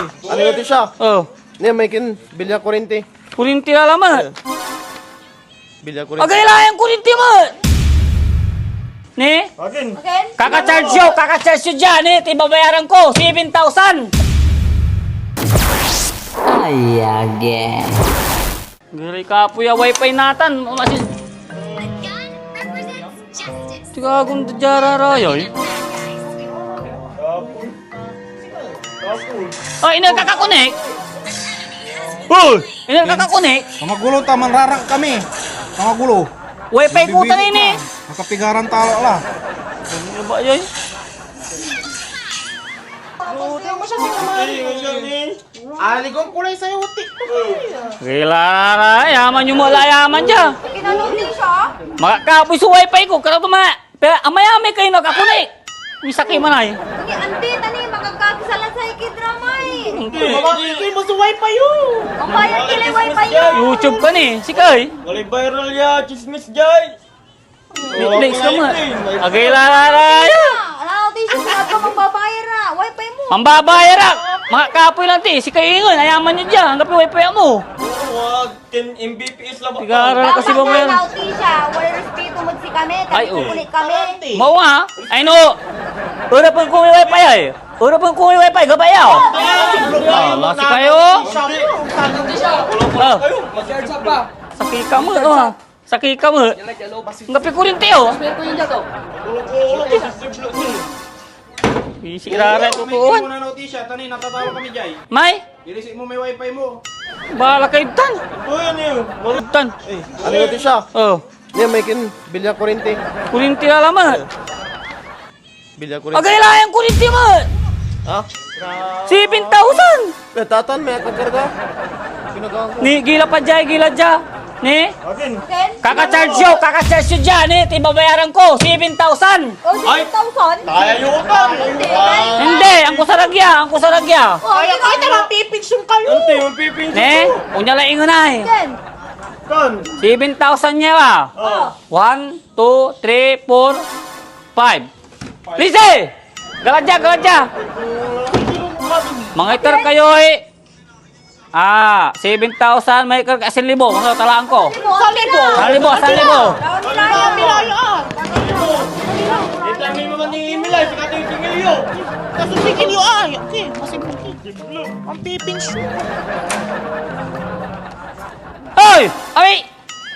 Ano yung siya? Oh. Niya, may bilya kurinti. Kurinti na laman. Bilya kurinti. Agay lang yung kurinti mo. Ni? Akin. Kaka-charge yun dyan, eh. Tibabayaran ko, 7,000. Ayage. Gari ka po yung wifi natan. Tiga akong jararayoy. Oh, ina kakakonek. Oh, ina kakakonek. Mga gulo taman rarang kami. Mga gulo. Wifi ko tanin ni. Makapigaran talo lah. Ano ba yun? Aligong kulay sa'yo, utik. Gila, yaman yung wala yaman dyan. Kinanong siya? Makakapoy sa wifi ko, kaya tuma. Pero amay-amay kayo nakakunik. May sakay man ay. Hindi, ante, tani, magkakakisalan sa ikidrama eh. Mamakikay mo sa wifi yun. Ang bayan kilay wifi yun. YouTube ka ni, sikay. Walay viral ya, chismis jay. Netflix ka mo. Agay laraya. Ano, tisyo, saan ka magbabayar na? Wifi mo. Mambabayar ak. Makakapoy lang ti, sikay ingon. Ayaman nyo dyan, hanggang wifi mo. Wag 10 Mbps lang ba? Tigaral kasi ba mo yan? Dapat na, tisya, wala respeto mo si kami. Ay, Tapos oh. kukulit kami. Mau nga, ay no. Ura pang kung wifi ay. Ura pang kung wifi, gabayaw. Allah si kayo. Oh. Sakay ka mo, oh. Sakay ka mo. Ngapi kurinti, oh. Isi rara tutuan. Muna notisya, tani natatalo kami jay. May, Ilisik mo may wifi mo. bahala kayo tan. Kuya niyo. Tan. Ano yung siya? Oh, Niya, may bilya kurinti. kurinti na laman. Bilya kurinti. Agay lang yung kurinti mo. Ha? 7,000. Tatan, may akakarga. Pinagawa ko. Ni, gila pa dyan, gila dyan. Ni, Akin. Ken? kaka-charge yun dyan, eh. Tibabayaran ko, 7,000. O, 7,000? Kaya nyo utang. Hindi, ang kusaragya. Kaya naman pipinsyong kayo. Ante, yung pipin Ne, unya lang ingon ay. Ken? kan. 7,000 niya ba? Oh. 1, 2, 3, 4, 5. Lise! Galadya. Mga itar kayo eh. 7,000 may itar kasi 1,000. Ano talaan ko? 1,000. 1,000. Ito ang may mga email ay. Sikat yung tingil yun. Kasusigil yung ay. Okay, masibukit. Ang pipinsyo. Hoy! Ay!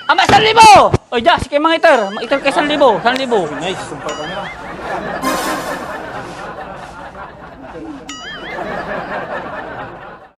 Ama 1,000! Oy, ja, sige mga itar. Mga itar kay 1,000. 1,000. Nice, sumpah kami lah.